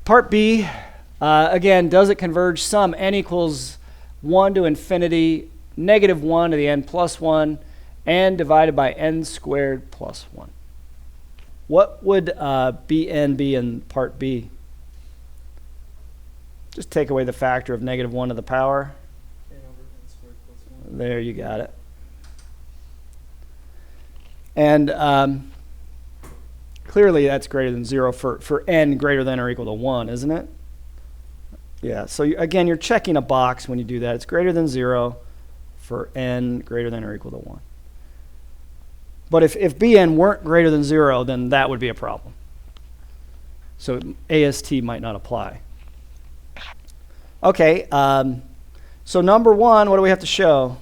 Part B, again, does it converge? Sum n equals 1 to infinity, negative 1 to the n plus 1, and divided by n squared plus 1. What would Bn be in part B? Just take away the factor of negative 1 to the power. N over n squared plus 1. There, you got it. And clearly that's greater than 0 for n greater than or equal to 1, isn't it? Yeah, so again, you're checking a box when you do that. It's greater than 0 for n greater than or equal to 1. But if Bn weren't greater than 0, then that would be a problem. So AST might not apply. Okay, so number 1, what do we have to show?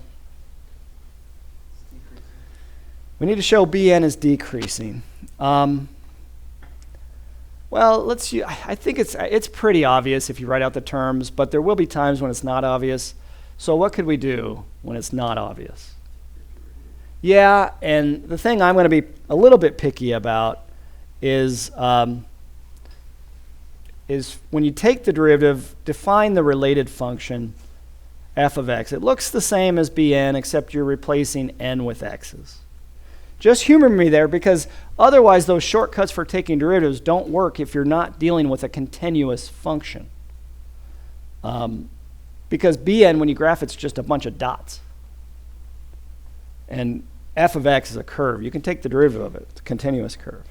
We need to show Bn is decreasing. Well, let's use, I think it's pretty obvious if you write out the terms, but there will be times when it's not obvious. So what could we do when it's not obvious? Yeah, and the thing I'm going to be a little bit picky about is when you take the derivative, define the related function f of x. It looks the same as Bn, except you're replacing n with x's. Just humor me there, because otherwise those shortcuts for taking derivatives don't work if you're not dealing with a continuous function. Because Bn, when you graph, it's just a bunch of dots. And f of x is a curve. You can take the derivative of it. It's a continuous curve.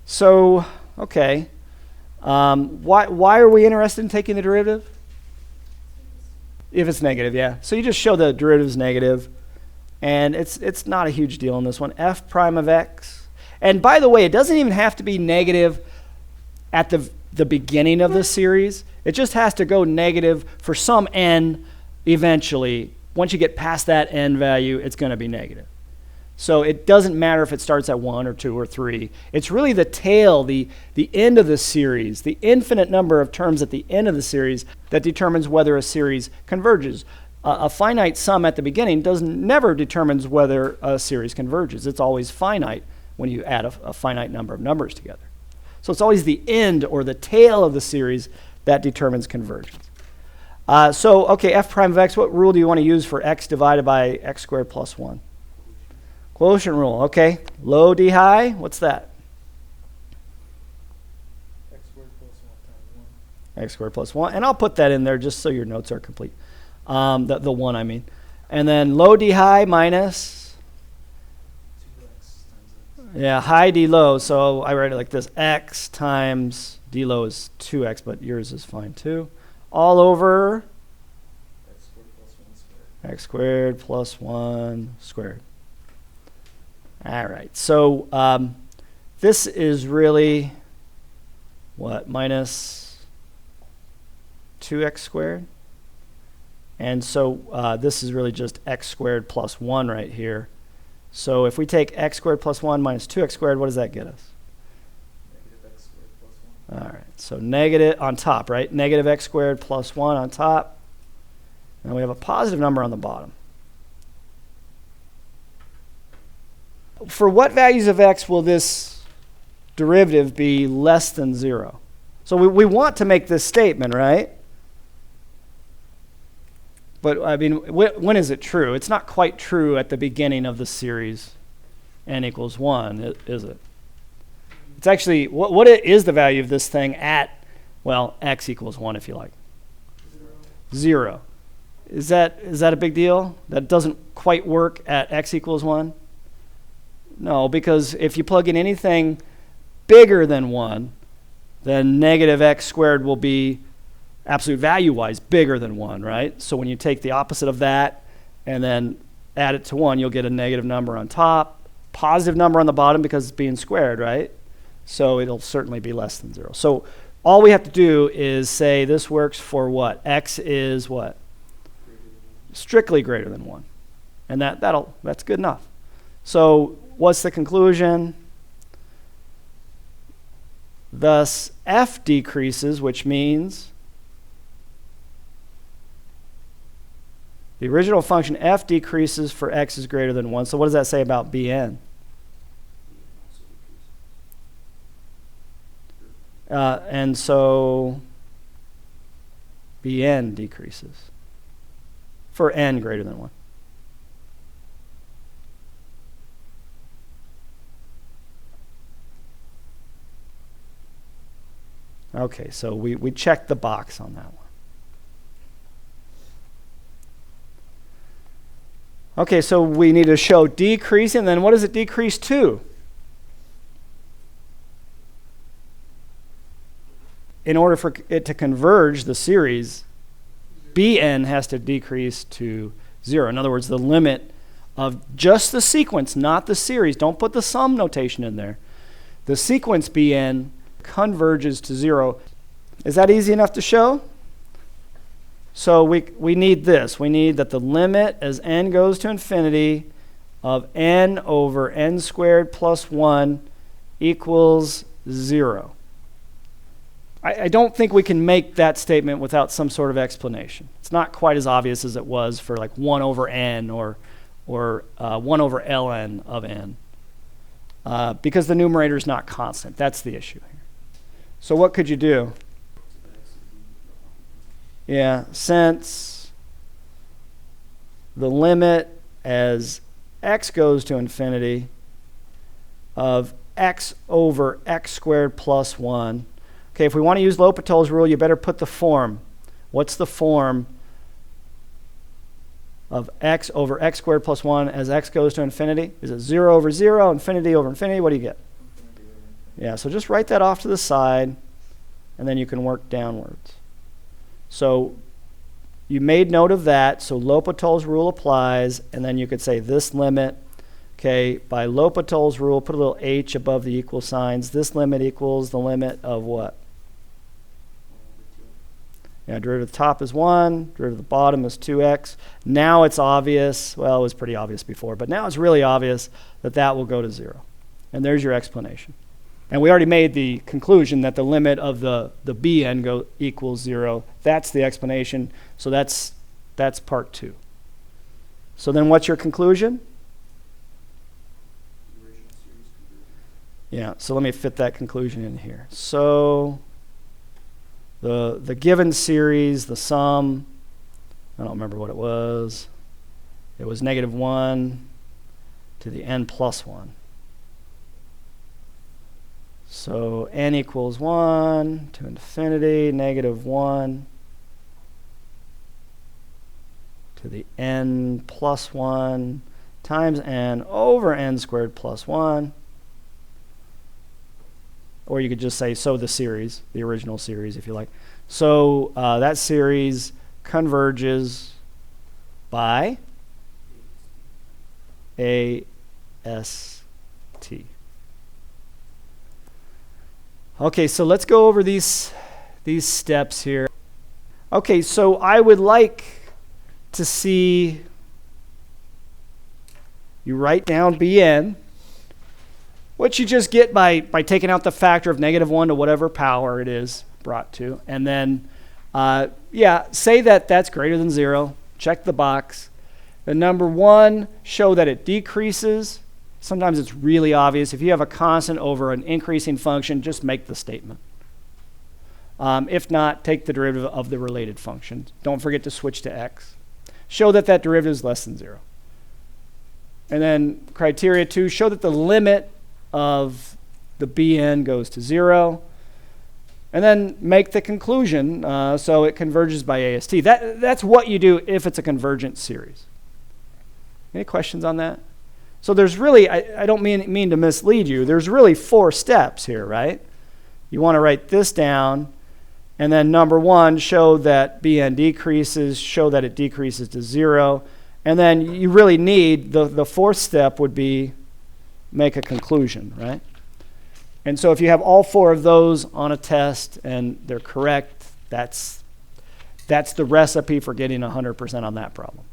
So, okay. Why are we interested in taking the derivative? If it's negative, yeah. So you just show the derivative is negative. And it's not a huge deal in this one. F prime of x. And by the way, it doesn't even have to be negative at the beginning of the series. It just has to go negative for some n eventually. Once you get past that n value, it's going to be negative. So it doesn't matter if it starts at 1 or 2 or 3. It's really the tail, the end of the series, the infinite number of terms at the end of the series that determines whether a series converges. A finite sum at the beginning never determines whether a series converges. It's always finite when you add a finite number of numbers together. So it's always the end or the tail of the series that determines convergence. Okay, f prime of x, what rule do you want to use for x divided by x squared plus 1? Quotient rule, okay. Low d high, what's that? X squared plus 1 times 1. X squared plus 1. And I'll put that in there just so your notes are complete. The 1, I mean. And then low d high minus? 2x times x. Yeah, high d low. So I write it like this. X times d low is 2x, but yours is fine too. All over? X squared plus 1 squared. X squared plus 1 squared. All right. So this is really, what, minus 2x squared? And so this is really just x squared plus 1 right here. So if we take x squared plus 1 minus 2x squared, what does that get us? Negative x squared plus 1. All right. So negative on top, right? Negative x squared plus 1 on top. And we have a positive number on the bottom. For what values of x will this derivative be less than 0? So we want to make this statement, right? But I mean, when is it true? It's not quite true at the beginning of the series n equals 1, is it? It's actually, what is the value of this thing at, well, x equals 1 if you like? 0. Is that a big deal? That doesn't quite work at x equals 1? No, because if you plug in anything bigger than 1, then negative x squared will be absolute value-wise bigger than 1, right? So when you take the opposite of that and then add it to 1, you'll get a negative number on top, positive number on the bottom because it's being squared, right? So it'll certainly be less than 0. So all we have to do is say this works for what? X is what? Strictly greater than 1. And that's good enough. So what's the conclusion? Thus, f decreases, which means the original function f decreases for x is greater than 1. So what does that say about Bn? And so Bn decreases for n greater than 1. Okay, so we checked the box on that one. Okay, so we need to show decrease, and then what does it decrease to? In order for it to converge the series, Bn has to decrease to 0. In other words, the limit of just the sequence, not the series. Don't put the sum notation in there. The sequence Bn converges to 0. Is that easy enough to show? So we need this. We need that the limit as n goes to infinity of n over n squared plus 1 equals 0. I don't think we can make that statement without some sort of explanation. It's not quite as obvious as it was for like 1 over n or 1 over ln of n because the numerator is not constant. That's the issue here. So what could you do? Yeah, since the limit as x goes to infinity of x over x squared plus 1. Okay, if we want to use L'Hopital's rule, you better put the form. What's the form of x over x squared plus 1 as x goes to infinity? Is it 0 over 0, infinity over infinity? What do you get? Yeah, so just write that off to the side, and then you can work downwards. So you made note of that, so L'Hopital's rule applies, and then you could say this limit, okay, by L'Hopital's rule, put a little h above the equal signs. This limit equals the limit of what? Yeah, derivative of the top is 1, derivative of the bottom is 2x. Now it's obvious, well, it was pretty obvious before, but now it's really obvious that that will go to 0. And there's your explanation. And we already made the conclusion that the limit of the Bn equals 0. That's the explanation. So that's part 2. So then what's your conclusion? Yeah, so let me fit that conclusion in here. So the given series, the sum, I don't remember what it was. It was -1 to the n plus 1. So n equals 1 to infinity, -1 to the n plus 1 times n over n squared plus 1. Or you could just say, so the series, the original series, if you like. So that series converges by AST. Okay, so let's go over these steps here. Okay, so I would like to see you write down Bn, what you just get by taking out the factor of -1 to whatever power it is brought to. And then, say that that's greater than 0. Check the box. And number 1, show that it decreases. Sometimes it's really obvious. If you have a constant over an increasing function, just make the statement. If not, take the derivative of the related function. Don't forget to switch to x. Show that that derivative is less than 0. And then criteria 2, show that the limit of the Bn goes to 0. And then make the conclusion so it converges by AST. That's what you do if it's a convergent series. Any questions on that? So there's really, I don't mean to mislead you, there's really 4 steps here, right? You want to write this down, and then number 1, show that Bn decreases, show that it decreases to 0, and then you really need, the 4th step would be make a conclusion, right? And so if you have all 4 of those on a test and they're correct, that's the recipe for getting 100% on that problem.